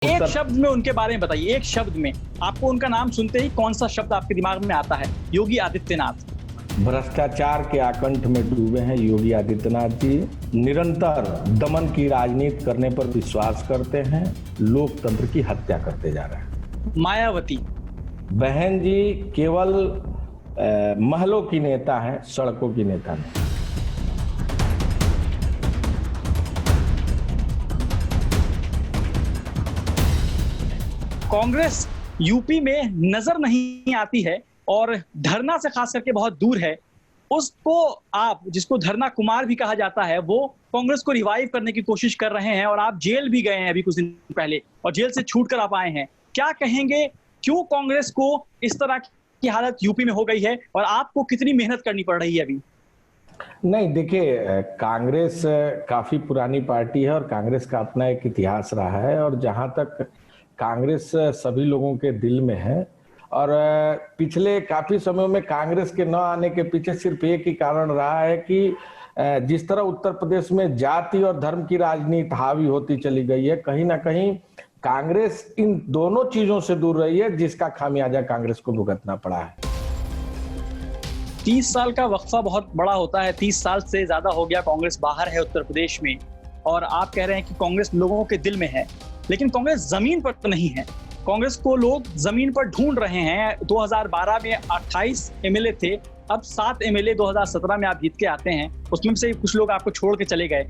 एक शब्द में उनके बारे में बताइए, एक शब्द में आपको उनका नाम सुनते ही कौन सा शब्द आपके दिमाग में आता है? योगी आदित्यनाथ। भ्रष्टाचार के आकंठ में डूबे हैं योगी आदित्यनाथ जी। निरंतर दमन की राजनीति करने पर विश्वास करते हैं, लोकतंत्र की हत्या करते जा रहे हैं। मायावती। बहन जी केवल महलों की नेता है, सड़कों की नेता नहीं। कांग्रेस यूपी में नजर नहीं आती है और धरना से खास करके बहुत दूर है। उसको आप, जिसको धरना कुमार भी कहा जाता है, वो कांग्रेस को रिवाइव करने की कोशिश कर रहे हैं और आप जेल भी गए हैं अभी कुछ दिन पहले और जेल से छूट कर आप आए हैं। क्या कहेंगे, क्यों कांग्रेस को इस तरह की हालत यूपी में हो गई है और आपको कितनी मेहनत करनी पड़ रही है अभी? नहीं, देखिए, कांग्रेस काफी पुरानी पार्टी है और कांग्रेस का अपना एक इतिहास रहा है और जहां तक कांग्रेस सभी लोगों के दिल में है और पिछले काफी समय में कांग्रेस के न आने के पीछे सिर्फ एक ही कारण रहा है कि जिस तरह उत्तर प्रदेश में जाति और धर्म की राजनीति हावी होती चली गई है, कहीं ना कहीं कांग्रेस इन दोनों चीजों से दूर रही है, जिसका खामियाजा कांग्रेस को भुगतना पड़ा है। 30 साल का वक्फा बहुत बड़ा होता है। 30 साल से ज्यादा हो गया कांग्रेस बाहर है उत्तर प्रदेश में और आप कह रहे हैं कि कांग्रेस लोगों के दिल में है, लेकिन कांग्रेस जमीन पर तो नहीं है। कांग्रेस को लोग जमीन पर ढूंढ रहे हैं। 2012 में 28 एमएलए थे, अब 7 एमएलए 2017 में आप जीत के आते हैं, उसमें से कुछ लोग आपको छोड़ के चले गए।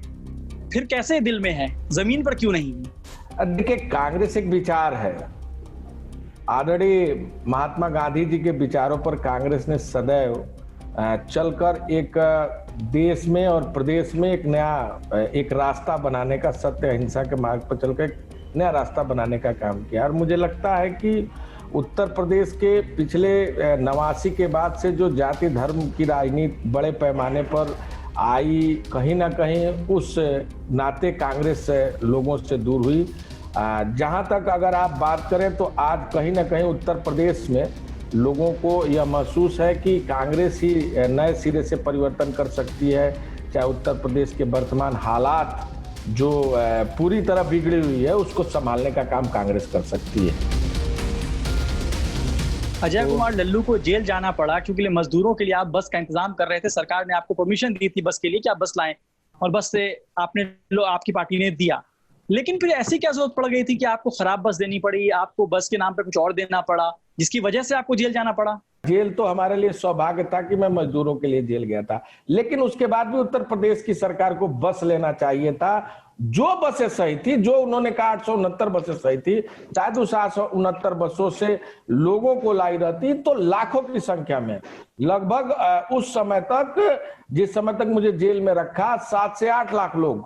फिर कैसे दिल में है, जमीन पर क्यों नहीं? देखिए, कांग्रेस एक विचार है। आदरणीय महात्मा गांधी जी के विचारों पर कांग्रेस ने सदैव चलकर एक देश में और प्रदेश में एक नया एक रास्ता बनाने का, सत्य अहिंसा के मार्ग पर चलकर एक नया रास्ता बनाने का काम किया। और मुझे लगता है कि उत्तर प्रदेश के पिछले 89 के बाद से जो जाति धर्म की राजनीति बड़े पैमाने पर आई, कहीं ना कहीं उस नाते कांग्रेस लोगों से दूर हुई। जहां तक अगर आप बात करें तो आज कहीं ना कहीं उत्तर प्रदेश में लोगों को यह महसूस है कि कांग्रेस ही नए सिरे से परिवर्तन कर सकती है। चाहे उत्तर प्रदेश के वर्तमान हालात जो पूरी तरह बिगड़ी हुई है, उसको संभालने का काम कांग्रेस कर सकती है। अजय कुमार लल्लू को जेल जाना पड़ा क्योंकि मजदूरों के लिए आप बस का इंतजाम कर रहे थे। सरकार ने आपको परमिशन दी थी बस के लिए कि आप बस लाएं और बस से आपकी पार्टी ने दिया, लेकिन फिर ऐसी क्या जरूरत पड़ गई थी कि आपको खराब बस देनी पड़ी, आपको बस के नाम पे कुछ और देना पड़ा, जिसकी वजह से आपको जेल जाना पड़ा? जेल तो हमारे लिए सौभाग्य था कि मैं मजदूरों के लिए जेल गया था, लेकिन उसके बाद भी उत्तर प्रदेश की सरकार को बस लेना चाहिए था। जो बसें सही थी, जो उन्होंने कहा 869 बसें सही थी, शायद उस 869 बसों से लोगों को लाई रहती तो लाखों की संख्या में, लगभग उस समय तक, जिस समय तक मुझे जेल में रखा, 7 से 8 लाख लोग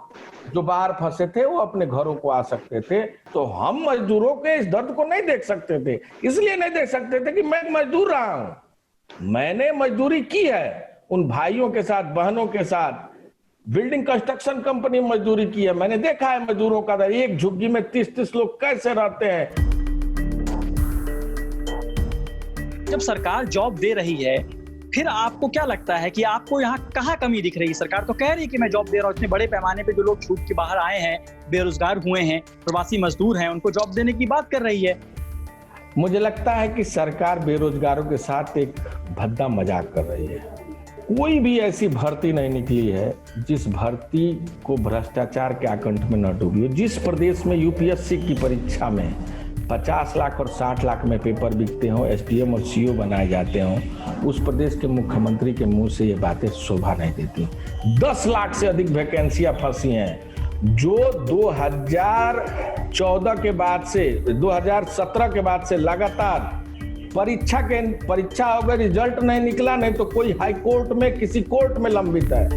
जो बाहर फंसे थे वो अपने घरों को आ सकते थे। तो हम मजदूरों के इस दर्द को नहीं देख सकते थे, इसलिए नहीं देख सकते थे कि मैं मजदूर रहा हूं। मैंने मजदूरी की है उन भाइयों के साथ, बहनों के साथ, बिल्डिंग कंस्ट्रक्शन कंपनी में मजदूरी की है। मैंने देखा है मजदूरों का एक झुग्गी में 30-30 लोग कैसे रहते हैं। जब सरकार जॉब दे रही है, फिर आपको क्या लगता है कि आपको यहाँ कहाँ कमी दिख रही है? सरकार तो कह रही है कि मैं जॉब दे रहा हूँ, इतने बड़े पैमाने पे जो लोग छूट के बाहर आए हैं, बेरोजगार हुए हैं, प्रवासी मजदूर हैं, उनको जॉब देने की बात कर रही है। मुझे लगता है कि सरकार बेरोजगारों के साथ एक भद्दा मजाक कर रही है। कोई भी ऐसी भर्ती नहीं निकली है जिस भर्ती को भ्रष्टाचार के आकंठ में न डूबी हो। जिस प्रदेश में यूपीएससी की परीक्षा में 50 लाख और 60 लाख में पेपर बिकते हों, एसडीएम और सीओ बनाए जाते हों, उस प्रदेश के मुख्यमंत्री के मुंह से ये बातें शोभा नहीं देती। 10 लाख से अधिक वैकेंसियां फंसी हैं जो 2014 के बाद से, 2017 के बाद से लगातार परीक्षा हो गई, रिजल्ट नहीं निकला, नहीं तो कोई हाई कोर्ट में, किसी कोर्ट में लंबित है।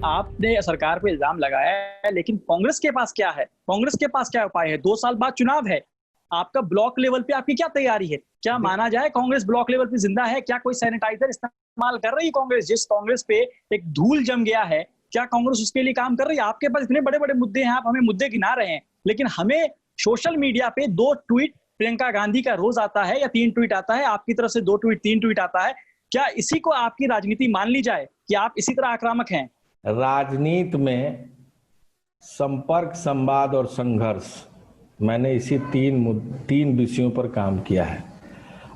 आपने सरकार पे इल्जाम लगाया है, लेकिन कांग्रेस के पास क्या है? कांग्रेस के पास क्या उपाय है? 2 साल बाद चुनाव है, आपका ब्लॉक लेवल पे आपकी क्या तैयारी है? क्या माना जाए कांग्रेस ब्लॉक लेवल पे जिंदा है? क्या कोई सैनिटाइजर इस्तेमाल कर रही है कांग्रेस? जिस कांग्रेस पे एक धूल जम गया है, क्या कांग्रेस उसके लिए काम कर रही है? आपके पास इतने बड़े बड़े मुद्दे हैं, आप हमें मुद्दे गिना रहे हैं, लेकिन हमें सोशल मीडिया पे 2 ट्वीट प्रियंका गांधी का रोज आता है या 3 ट्वीट आता है, आपकी तरफ से 2 ट्वीट 3 ट्वीट आता है। क्या इसी को आपकी राजनीति मान ली जाए कि आप इसी तरह आक्रामक हैं? राजनीति में संपर्क, संवाद और संघर्ष, मैंने इसी तीन विषयों पर काम किया है।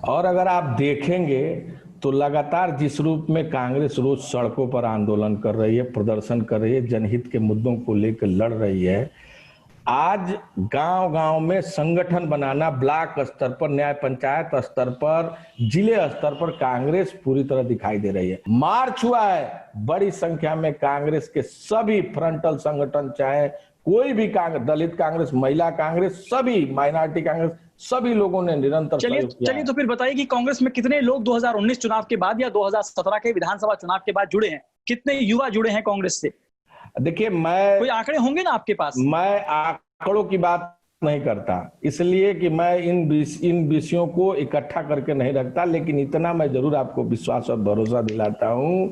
और अगर आप देखेंगे तो लगातार जिस रूप में कांग्रेस रोज सड़कों पर आंदोलन कर रही है, प्रदर्शन कर रही है, जनहित के मुद्दों को लेकर लड़ रही है, आज गांव-गांव में संगठन बनाना, ब्लॉक स्तर पर, न्याय पंचायत स्तर पर, जिले स्तर पर कांग्रेस पूरी तरह दिखाई दे रही है। मार्च हुआ है बड़ी संख्या में कांग्रेस के सभी फ्रंटल संगठन, चाहे कोई भी कांग्रेस, दलित कांग्रेस, महिला कांग्रेस, सभी माइनॉरिटी कांग्रेस, सभी लोगों ने निरंतर चलिए तो फिर बताइए कि कांग्रेस में कितने लोग 2019 चुनाव के बाद या 2017 के विधानसभा चुनाव के बाद जुड़े हैं? कितने युवा जुड़े हैं कांग्रेस से? देखिए, कोई आंकड़े होंगे ना आपके पास? मैं आंकड़ों की बात नहीं करता, इसलिए कि मैं इन विषयों को इकट्ठा करके नहीं रखता, लेकिन इतना मैं जरूर आपको विश्वास और भरोसा दिलाता हूं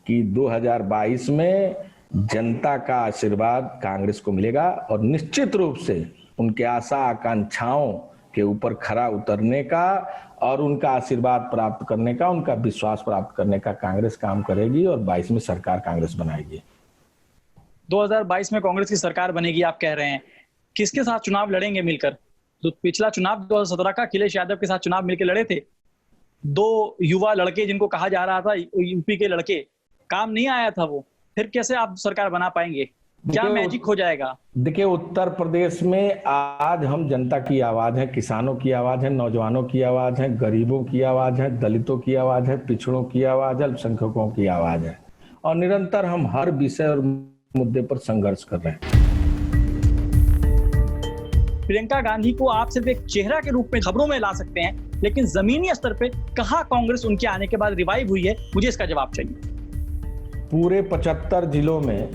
कि 2022 में जनता का आशीर्वाद कांग्रेस को मिलेगा और निश्चित रूप से उनके आशा आकांक्षाओं के ऊपर खरा उतरने का और उनका आशीर्वाद प्राप्त करने का, उनका विश्वास प्राप्त करने का कांग्रेस काम करेगी और 22 में सरकार कांग्रेस बनाएगी। 2022 में कांग्रेस की सरकार बनेगी आप कह रहे हैं, किसके साथ चुनाव लड़ेंगे मिलकर? तो पिछला चुनाव 2017 का अखिलेश यादव के साथ चुनाव मिलकर लड़े थे। 2 युवा लड़के जिनको कहा जा रहा था यूपी के लड़के, काम नहीं आया था वो, फिर कैसे आप सरकार बना पाएंगे? क्या मैजिक हो जाएगा? देखिए, उत्तर प्रदेश में आज हम जनता की आवाज है, किसानों की आवाज है, नौजवानों की आवाज है, गरीबों की आवाज है, दलितों की आवाज है, पिछड़ों की आवाज है, अल्पसंख्यकों की आवाज है, और निरंतर हम हर विषय और मुद्दे पर संघर्ष कर रहे हैं। प्रियंका गांधी को आप सिर्फ एक चेहरा के रूप में खबरों में ला सकते हैं, लेकिन जमीनी स्तर पे कहां कांग्रेस उनके आने के बाद रिवाइव हुई है, मुझे इसका जवाब चाहिए। पूरे 75 जिलों में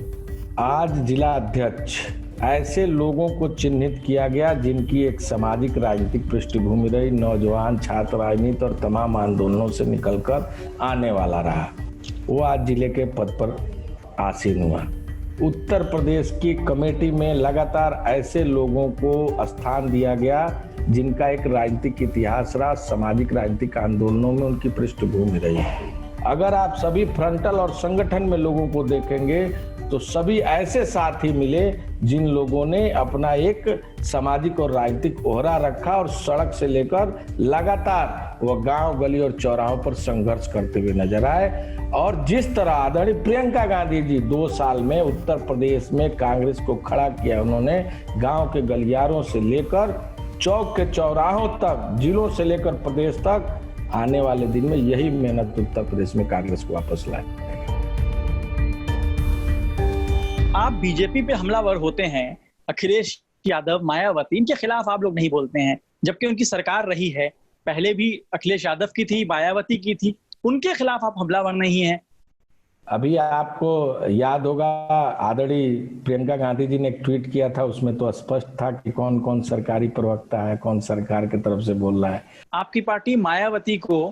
आज जिला अध्यक्ष ऐसे लोगों को चिन्हित किया गया जिनकी एक सामाजिक राजनीतिक पृष्ठभूमि रही, नौजवान, छात्र राजनीति और तमाम आंदोलनों से निकलकर आने वाला रहा, वो आज जिले के पद पर आसीन हुआ। उत्तर प्रदेश की कमेटी में लगातार ऐसे लोगों को स्थान दिया गया जिनका एक राजनीतिक इतिहास रहा, सामाजिक राजनीतिक आंदोलनों में उनकी पृष्ठभूमि रही। अगर आप सभी फ्रंटल और संगठन में लोगों को देखेंगे तो सभी ऐसे साथी मिले जिन लोगों ने अपना एक सामाजिक और राजनीतिक ओहरा रखा और सड़क से लेकर लगातार वह गांव, गली और चौराहों पर संघर्ष करते हुए नजर आए। और जिस तरह आदरणीय प्रियंका गांधी जी 2 साल में उत्तर प्रदेश में कांग्रेस को खड़ा किया, उन्होंने गांव के गलियारों से लेकर चौक के चौराहों तक, जिलों से लेकर प्रदेश तक, आने वाले दिन में यही मेहनत उत्तर प्रदेश में कांग्रेस को वापस लाए। आप बीजेपी पे हमलावर होते हैं, अखिलेश यादव, मायावती, इनके खिलाफ आप लोग नहीं बोलते हैं, जबकि उनकी सरकार रही है, पहले भी अखिलेश यादव की थी, मायावती की थी, उनके खिलाफ आप हमलावर नहीं हैं। अभी आपको याद होगा आदरणीय प्रियंका गांधी जी ने एक ट्वीट किया था, उसमें तो स्पष्ट था कि कौन कौन सरकारी प्रवक्ता है, कौन सरकार की तरफ से बोल रहा है। आपकी पार्टी मायावती को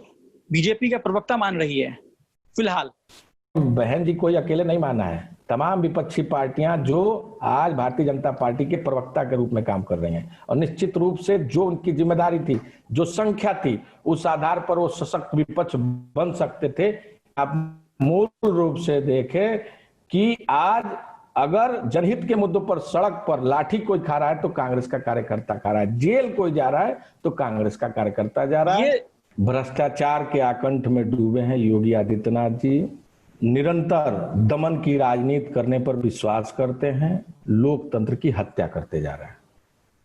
बीजेपी का प्रवक्ता मान रही है फिलहाल। बहन जी कोई अकेले नहीं माना है, तमाम विपक्षी पार्टियां जो आज भारतीय जनता पार्टी के प्रवक्ता के रूप में काम कर रही हैं, और निश्चित रूप से जो उनकी जिम्मेदारी थी, जो संख्या थी, उस आधार पर वो सशक्त विपक्ष बन सकते थे। आप मूल रूप से देखें कि आज अगर जनहित के मुद्दों पर सड़क पर लाठी कोई खा रहा है तो कांग्रेस का कार्यकर्ता खा रहा है, जेल कोई जा रहा है तो कांग्रेस का कार्यकर्ता जा रहा है। भ्रष्टाचार के आकंठ में डूबे हैं योगी आदित्यनाथ जी, निरंतर दमन की राजनीति करने पर विश्वास करते हैं, लोकतंत्र की हत्या करते जा रहे हैं।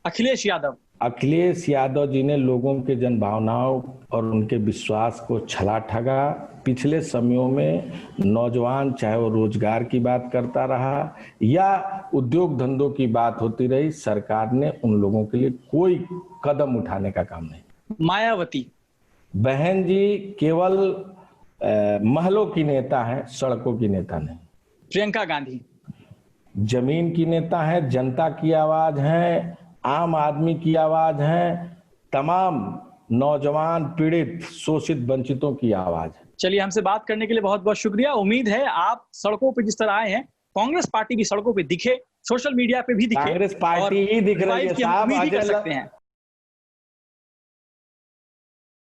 अखिलेश यादव जी ने लोगों के जन भावनाओं और उनके विश्वास को छला ठगा। पिछले समयों में नौजवान, चाहे वो रोजगार की बात करता रहा या उद्योग धंधों की बात होती रही, सरकार ने उन लोगों के लिए कोई कदम उठाने का काम नहीं। मायावती बहन जी केवल महलों की नेता है, सड़कों की नेता नहीं। प्रियंका गांधी जमीन की नेता है, जनता की आवाज है, आम आदमी की आवाज है, तमाम नौजवान, पीड़ित, शोषित, वंचितों की आवाज है। चलिए, हमसे बात करने के लिए बहुत बहुत शुक्रिया। उम्मीद है आप सड़कों पे जिस तरह आए हैं, कांग्रेस पार्टी भी सड़कों पे दिखे, सोशल मीडिया पे भी दिखे, कांग्रेस पार्टी ही दिख रही है साहब।